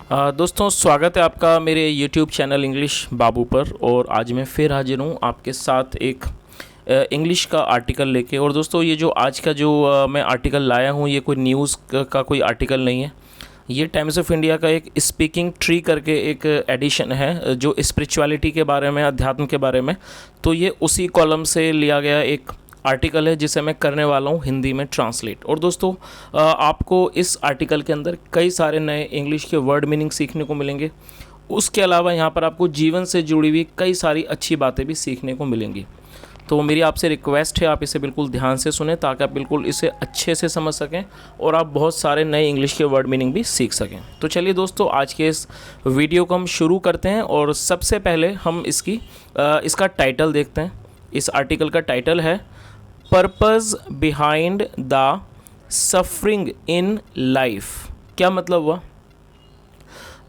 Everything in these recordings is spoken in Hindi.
दोस्तों स्वागत है आपका मेरे YouTube चैनल इंग्लिश बाबू पर। और आज मैं फिर हाजिर हूँ आपके साथ एक इंग्लिश का आर्टिकल लेके। और दोस्तों ये जो आज का जो मैं आर्टिकल लाया हूँ ये कोई न्यूज़ का कोई आर्टिकल नहीं है। ये टाइम्स ऑफ इंडिया का एक स्पीकिंग ट्री करके एक एडिशन है जो स्पिरिचुअलिटी के बारे में, अध्यात्म के बारे में। तो ये उसी कॉलम से लिया गया एक आर्टिकल है जिसे मैं करने वाला हूँ हिंदी में ट्रांसलेट। और दोस्तों आपको इस आर्टिकल के अंदर कई सारे नए इंग्लिश के वर्ड मीनिंग सीखने को मिलेंगे। उसके अलावा यहाँ पर आपको जीवन से जुड़ी हुई कई सारी अच्छी बातें भी सीखने को मिलेंगी। तो मेरी आपसे रिक्वेस्ट है आप इसे बिल्कुल ध्यान से सुने ताकि आप बिल्कुल इसे अच्छे से समझ सकें और आप बहुत सारे नए इंग्लिश के वर्ड मीनिंग भी सीख सकें। तो चलिए दोस्तों आज के इस वीडियो को हम शुरू करते हैं। और सबसे पहले हम इसका टाइटल देखते हैं। इस आर्टिकल का टाइटल है purpose behind the suffering in life. क्या मतलब हुआ?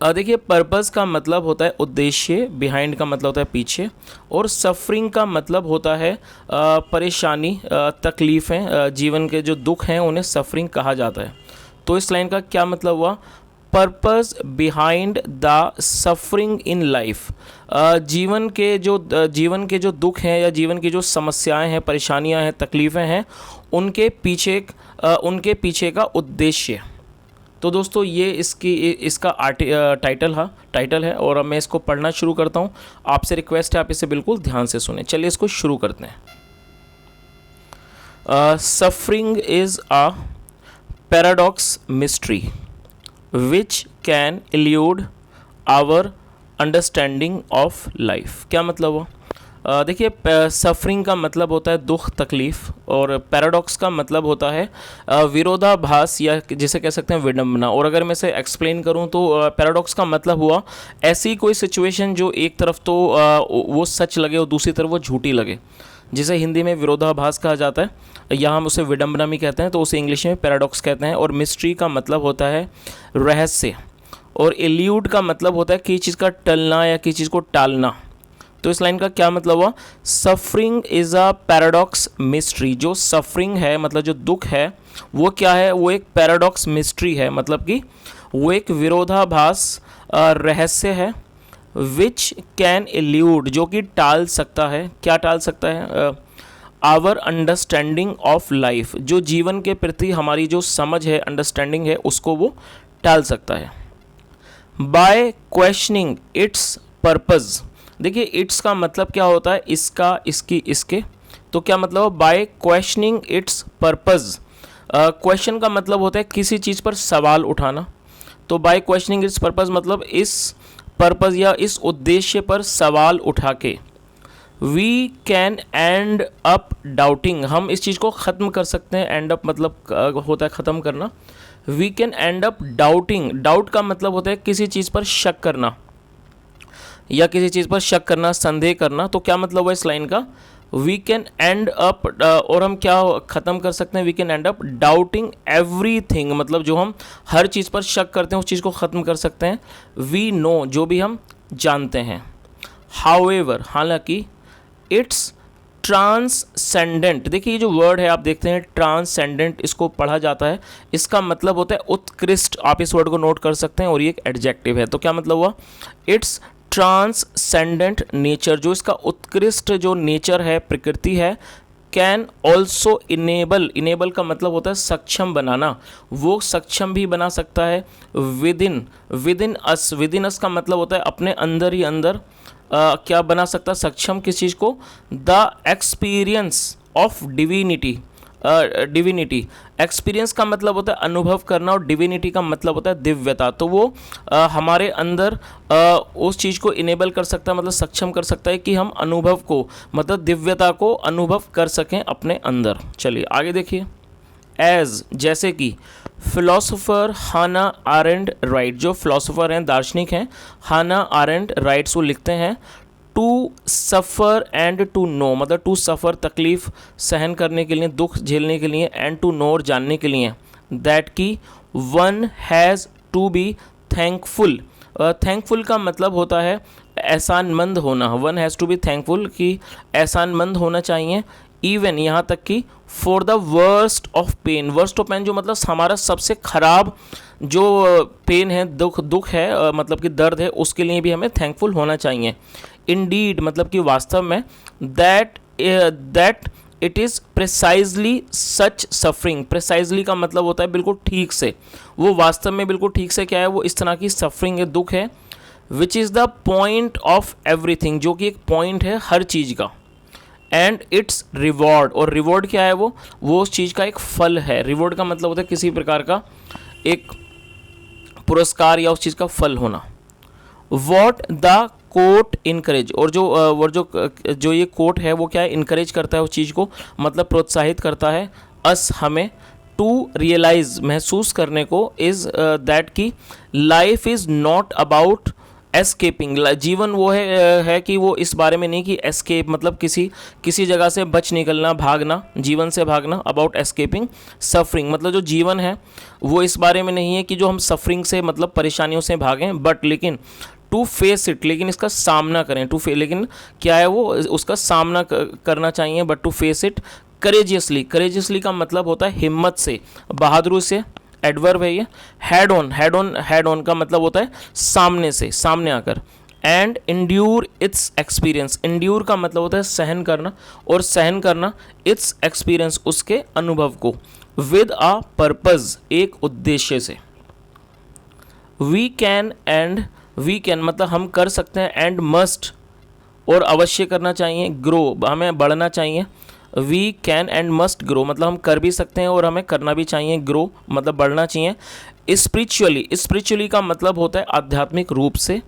देखिए पर्पज़ का मतलब होता है उद्देश्य, बिहाइंड का मतलब होता है पीछे, और सफरिंग का मतलब होता है परेशानी, तकलीफ़ें, जीवन के जो दुख हैं उन्हें सफरिंग कहा जाता है। तो इस लाइन का क्या मतलब हुआ? Purpose behind the suffering in life. जीवन के जो दुख हैं या जीवन की जो समस्याएं हैं, परेशानियां हैं, तकलीफ़ें हैं, उनके पीछे का उद्देश्य। तो दोस्तों ये इसका टाइटल है और अब मैं इसको पढ़ना शुरू करता हूँ। आपसे रिक्वेस्ट है आप इसे बिल्कुल ध्यान से सुने। चलिए इसको शुरू करते हैं। Suffering is a paradox mystery which can elude our understanding of life। क्या मतलब हुआ? देखिए सफरिंग का मतलब होता है दुख, तकलीफ़, और पैराडॉक्स का मतलब होता है विरोधाभास या जिसे कह सकते हैं विडंबना। और अगर मैं इसे एक्सप्लेन करूं तो पैराडॉक्स का मतलब हुआ ऐसी कोई सिचुएशन जो एक तरफ तो वो सच लगे और दूसरी तरफ वो झूठी लगे, जिसे हिंदी में विरोधाभास कहा जाता है, या हम उसे विडंबना भी कहते हैं, तो उसे इंग्लिश में पैराडॉक्स कहते हैं। और मिस्ट्री का मतलब होता है रहस्य, और एल्यूड का मतलब होता है किसी चीज़ का टलना या किसी चीज़ को टालना। तो इस लाइन का क्या मतलब हुआ? Suffering is a paradox mystery. जो सफरिंग है मतलब जो दुख है वो क्या है? वो एक पैराडॉक्स मिस्ट्री है, मतलब कि वो एक विरोधाभास रहस्य है। विच कैन एल्यूड, जो कि टाल सकता है। क्या टाल सकता है? आवर अंडरस्टैंडिंग ऑफ लाइफ, जो जीवन के प्रति हमारी जो समझ है, अंडरस्टैंडिंग है, उसको वो टाल सकता है। By questioning its purpose. देखिए इट्स का मतलब क्या होता है? इसका, इसकी, इसके। तो क्या मतलब हो? By questioning its purpose. Question का मतलब होता है किसी चीज़ पर सवाल उठाना। तो बाय क्वेश्चनिंग इट्स पर्पज़ मतलब इस पर्पज़ या इस उद्देश्य पर सवाल उठा के we can end up doubting, हम इस चीज़ को ख़त्म कर सकते हैं। एंड अप मतलब होता है ख़त्म करना। We can end up doubting, doubt का मतलब होता है किसी चीज़ पर शक करना या किसी चीज़ पर शक करना, संदेह करना। तो क्या मतलब हुआ इस लाइन का? वी कैन एंड अप, और हम क्या ख़त्म कर सकते हैं? We can end up doubting everything, मतलब जो हम हर चीज़ पर शक करते हैं उस चीज़ को ख़त्म कर सकते हैं। वी नो, जो भी हम जानते हैं। हाउएवर, हालांकि, इट्स ट्रांससेंडेंट। देखिए ये जो वर्ड है आप देखते हैं ट्रांससेंडेंट, इसको पढ़ा जाता है, इसका मतलब होता है उत्कृष्ट। आप इस वर्ड को नोट कर सकते हैं और ये एक एडजेक्टिव है। तो क्या मतलब हुआ? इट्स ट्रांससेंडेंट नेचर, जो इसका उत्कृष्ट जो नेचर है, प्रकृति है। कैन ऑल्सो इनेबल, इनेबल का मतलब होता है सक्षम बनाना, वो सक्षम भी बना सकता है। विदिन अस, विदिन अस का मतलब होता है अपने अंदर ही अंदर क्या बना सकता है? सक्षम किस चीज़ को? The experience of divinity. Divinity, experience का मतलब होता है अनुभव करना, और डिविनिटी का मतलब होता है दिव्यता। तो वो हमारे अंदर उस चीज़ को इनेबल कर सकता है, मतलब सक्षम कर सकता है कि हम अनुभव को, मतलब दिव्यता को अनुभव कर सकें अपने अंदर। चलिए आगे देखिए। एज, जैसे कि, फिलोसोफर हाना आरेंड राइट, जो फिलोसोफर हैं, दार्शनिक हैं, हाना आरेंड राइट्स, वो लिखते हैं to suffer and to know, मतलब टू सफ़र तकलीफ़ सहन करने के लिए, दुख झेलने के लिए, एंड टू नो, और जानने के लिए, दैट की one has to be thankful. Thankful का मतलब होता है एहसानमंद होना। One has to be thankful, कि एहसानमंद होना चाहिए। इवन यहाँ तक कि for the worst of pain, worst of pain जो मतलब हमारा सबसे खराब जो पेन है, दुख है, मतलब कि दर्द है, उसके लिए भी हमें थैंकफुल होना चाहिए। इंडीड मतलब कि वास्तव में, that it is precisely such suffering, precisely का मतलब होता है बिल्कुल ठीक से, वो वास्तव में बिल्कुल ठीक से क्या है, वो इस तरह की सफरिंग है, दुख है, which is the point of everything, जो कि एक पॉइंट है हर चीज़ का, एंड इट्स रिवॉर्ड, और रिवॉर्ड क्या है, वो उस चीज़ का एक फल है। रिवॉर्ड का मतलब होता है किसी प्रकार का एक पुरस्कार या उस चीज़ का फल होना। वॉट द कोट इनकरेज, और जो ये कोट है वो क्या है, इनकरेज करता है उस चीज़ को, मतलब प्रोत्साहित करता है, अस हमें, टू रियलाइज महसूस करने को, इज़ दैट की life is not about escaping, जीवन वो है कि वो इस बारे में नहीं कि एस्केप मतलब किसी जगह से बच निकलना, भागना, जीवन से भागना, अबाउट एस्केपिंग सफरिंग, मतलब जो जीवन है वो इस बारे में नहीं है कि जो हम सफरिंग से मतलब परेशानियों से भागें, बट लेकिन टू फेस इट, लेकिन इसका सामना करें, लेकिन क्या है वो उसका सामना करना चाहिए, but to face it courageously, courageously का मतलब होता है हिम्मत से, बहादुरी से, एडवर्ब है ये। हेड ऑन का मतलब होता है सामने से, सामने आकर। एंड इंड्यूर इट्स एक्सपीरियंस, इंड्यूर का मतलब होता है सहन करना, और सहन करना इट्स एक्सपीरियंस उसके अनुभव को, विद अ पर्पज एक उद्देश्य से। वी कैन मतलब हम कर सकते हैं, एंड मस्ट और अवश्य करना चाहिए, ग्रो हमें बढ़ना चाहिए। We can and must grow मतलब हम कर भी सकते हैं और हमें करना भी चाहिए, ग्रो मतलब बढ़ना चाहिए। स्पिरिचुअली का मतलब होता है आध्यात्मिक रूप से,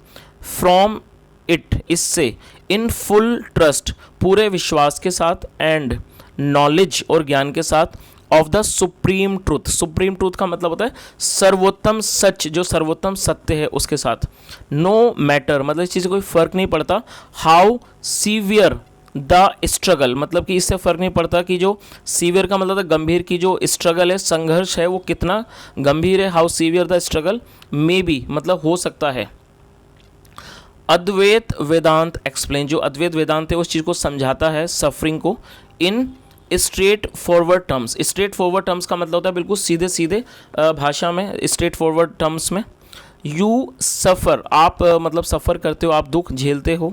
फ्रॉम इट इससे, इन फुल ट्रस्ट पूरे विश्वास के साथ, एंड नॉलेज और ज्ञान के साथ, of the supreme truth, supreme truth का मतलब होता है सर्वोत्तम सच, जो सर्वोत्तम सत्य है उसके साथ। नो मैटर मतलब इस चीज़ से कोई फर्क नहीं पड़ता, हाउ सीवियर द स्ट्रगल मतलब कि इससे फ़र्क नहीं पड़ता कि जो सीवियर का मतलब है गंभीर, की जो स्ट्रगल है, संघर्ष है, वो कितना गंभीर है, how severe the struggle may be मतलब हो सकता है। अद्वैत वेदांत एक्सप्लेन, जो अद्वैत वेदांत है उस चीज़ को समझाता है, सफरिंग को, in straight forward terms, straight forward terms का मतलब होता है बिल्कुल सीधे सीधे भाषा में, स्ट्रेट फॉरवर्ड टर्म्स में। यू सफ़र आप मतलब सफ़र करते हो, आप दुख झेलते हो,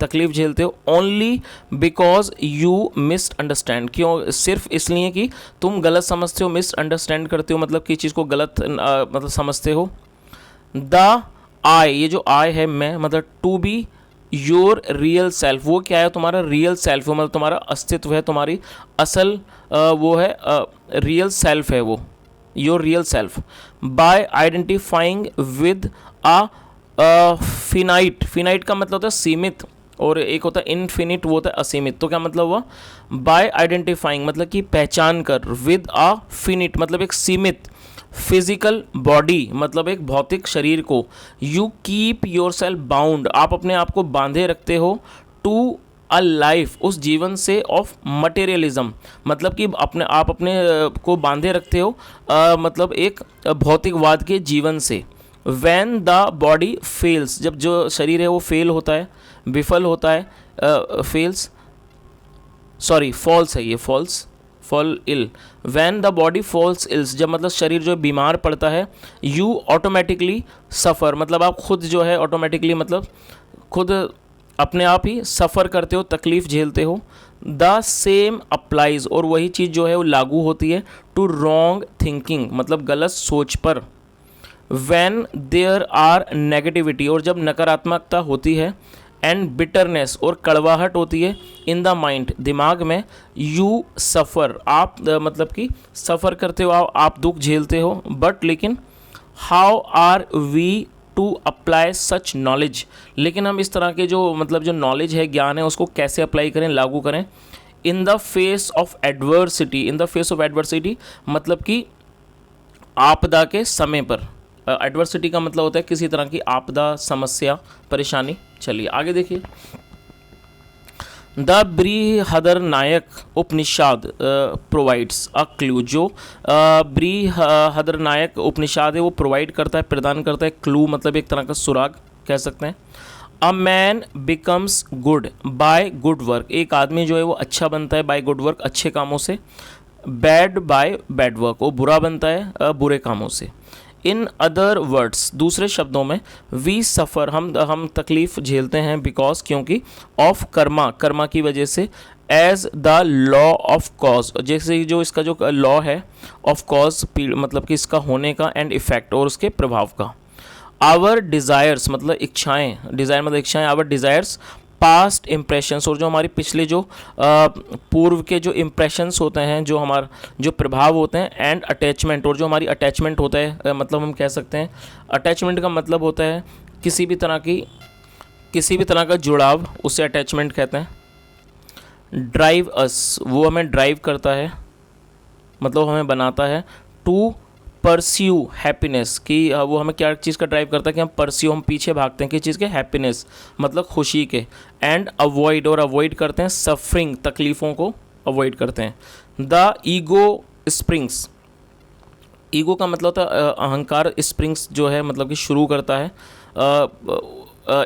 तकलीफ झेलते हो, only because you miss understand, क्यों, सिर्फ इसलिए कि तुम गलत समझते हो, मिस अंडरस्टैंड करते हो मतलब किसी चीज़ को गलत मतलब समझते हो। द आई, ये जो आई है मैं, मतलब to be your real self, वो क्या है, तुम्हारा रियल सेल्फ है, मतलब तुम्हारा अस्तित्व है, तुम्हारी असल वो है, रियल सेल्फ है वो, your real self. Bye identifying with a finite का मतलब होता है सीमित, और एक होता है इनफिनिट, वो होता है असीमित। तो क्या मतलब हुआ, बाय आइडेंटिफाइंग मतलब कि पहचान कर, विद अ फिनिट मतलब एक सीमित, फिजिकल बॉडी मतलब एक भौतिक शरीर को, you keep your self bound आप अपने आप को बांधे रखते हो, टू अ लाइफ उस जीवन से, ऑफ मटेरियलिज्म मतलब कि अपने को बांधे रखते हो मतलब एक भौतिकवाद के जीवन से। वैन द बॉडी फेल्स जब जो शरीर है वो फेल होता है, विफल होता है, फॉल्स है ये, fall ill. When the body falls ills जब मतलब शरीर जो बीमार पड़ता है, यू ऑटोमेटिकली सफ़र मतलब आप खुद जो है ऑटोमेटिकली मतलब खुद अपने आप ही सफ़र करते हो, तकलीफ़ झेलते हो। द सेम अप्लाइज और वही चीज़ जो है वो लागू होती है, टू रॉन्ग थिंकिंग मतलब गलत सोच पर। वैन देयर आर नेगेटिविटी और जब नकारात्मकता होती है, एंड बिटरनेस और कड़वाहट होती है, इन द माइंड दिमाग में, यू सफ़र आप मतलब कि सफ़र करते हो, आप दुख झेलते हो। बट लेकिन how are we to apply such knowledge लेकिन हम इस तरह के जो मतलब जो नॉलेज है, ज्ञान है, उसको कैसे अप्लाई करें, लागू करें। In the face of adversity, in the face of adversity मतलब कि आपदा के समय पर। एडवर्सिटी का मतलब होता है किसी तरह की आपदा, समस्या, परेशानी। चलिए आगे देखिए। The Brihadaranyaka Upanishad provides a clue, जो बृहदरनायक उपनिषद है वो प्रोवाइड करता है, प्रदान करता है क्लू मतलब एक तरह का सुराग कह सकते हैं। A man becomes good by good work, एक आदमी जो है वो अच्छा बनता है बाय गुड वर्क, अच्छे कामों से। बैड बाय बैड वर्क, वो बुरा बनता है बुरे कामों से। इन अदर वर्ड्स, दूसरे शब्दों में, वी सफ़र, हम तकलीफ़ झेलते हैं, बिकॉज, क्योंकि, ऑफ कर्मा, कर्मा की वजह से, as the law of cause, जैसे जो इसका जो लॉ है ऑफ कॉज, मतलब कि इसका होने का, एंड इफेक्ट, और उसके प्रभाव का। आवर डिज़ायर्स मतलब इच्छाएँ, डिज़ायर मतलब इच्छाएँ, आवर डिज़ायर्स पास्ट इम्प्रेशंस, और जो हमारी पिछले जो पूर्व के जो इम्प्रेशंस होते हैं, जो हमारा जो प्रभाव होते हैं, एंड अटैचमेंट, और जो हमारी अटैचमेंट होता है, मतलब हम कह सकते हैं अटैचमेंट का मतलब होता है किसी भी तरह का जुड़ाव, उसे अटैचमेंट कहते हैं। ड्राइव अस, वो हमें ड्राइव करता है, मतलब हमें बनाता है। टू परस्यू हैप्पीनेस, कि वो हमें क्या चीज़ का ड्राइव करता है, कि हम परस्यू, हम पीछे भागते हैं किस चीज़ के, हैप्पीनेस मतलब खुशी के। एंड अवॉइड, और अवॉइड करते हैं सफरिंग, तकलीफ़ों को अवॉइड करते हैं। द ईगो स्प्रिंग्स, ईगो का मतलब होता है अहंकार, स्प्रिंग्स जो है मतलब कि शुरू करता है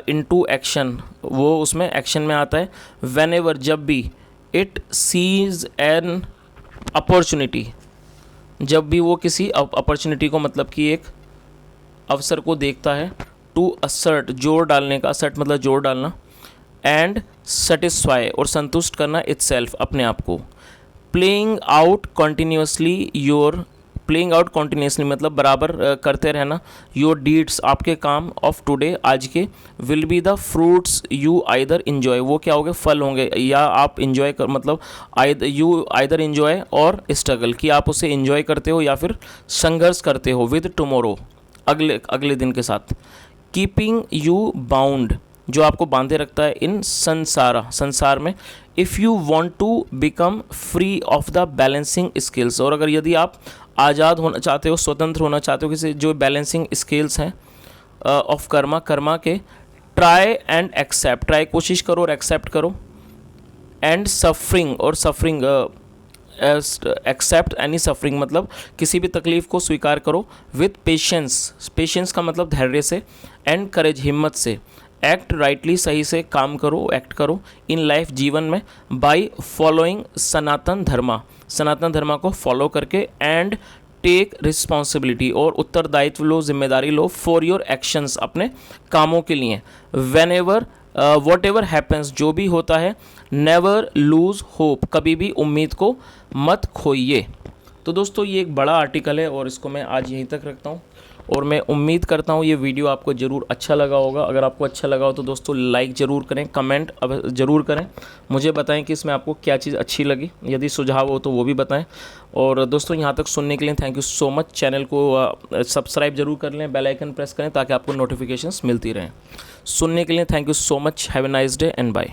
इनटू एक्शन, वो उसमें एक्शन में आता है। वेन एवर, जब भी, इट सीज एन अपॉर्चुनिटी, जब भी वो किसी अपॉर्चुनिटी को, मतलब कि एक अवसर को देखता है। टू असर्ट, जोर डालने का, असर्ट मतलब जोर डालना। एंड सेटिस्फाई, और संतुष्ट करना, इटसेल्फ, अपने आप को। Playing out continuously your, playing out continuously मतलब बराबर करते रहना, योर डीड्स, आपके काम, ऑफ टुडे, आज के, will be the fruits you either enjoy, वो क्या होंगे, फल होंगे, या आप इन्जॉय कर, मतलब यू आइदर इन्जॉय और स्ट्रगल, कि आप उसे इन्जॉय करते हो या फिर संघर्ष करते हो, विद टुमारो, अगले दिन के साथ। कीपिंग यू बाउंड, जो आपको बांधे रखता है, इन संसार में। If you want to become free of the balancing skills, और अगर यदि आप आज़ाद होना चाहते हो, स्वतंत्र होना चाहते हो किसी जो बैलेंसिंग स्किल्स हैं ऑफ कर्मा के। ट्राई एंड एक्सेप्ट, ट्राई कोशिश करो और एक्सेप्ट करो। एंड सफरिंग, और सफरिंग एक्सेप्ट एनी सफरिंग मतलब किसी भी तकलीफ़ को स्वीकार करो। विथ पेशेंस, पेशेंस का मतलब धैर्य से। एंड करेज, हिम्मत से। एक्ट राइटली, सही से काम करो, एक्ट करो। इन लाइफ, जीवन में। बाय फॉलोइंग सनातन धर्मा, सनातन धर्मा को फॉलो करके। एंड टेक रिस्पॉन्सिबिलिटी, और उत्तरदायित्व लो, जिम्मेदारी लो। फॉर योर एक्शंस, अपने कामों के लिए। When ever, what ever happens, जो भी होता है। नेवर लूज़ होप, कभी भी उम्मीद को मत खोइए। तो दोस्तों ये एक बड़ा आर्टिकल है और इसको मैं आज यहीं तक रखता हूँ, और मैं उम्मीद करता हूँ ये वीडियो आपको ज़रूर अच्छा लगा होगा। अगर आपको अच्छा लगा हो तो दोस्तों लाइक ज़रूर करें, कमेंट अब ज़रूर करें, मुझे बताएं कि इसमें आपको क्या चीज़ अच्छी लगी, यदि सुझाव हो तो वो भी बताएं। और दोस्तों यहाँ तक सुनने के लिए thank you so much. Channel को सब्सक्राइब ज़रूर कर लें, बेल आइकन प्रेस करें ताकि आपको नोटिफिकेशंस मिलती रहें। सुनने के लिए thank you so much. Have a nice day and bye.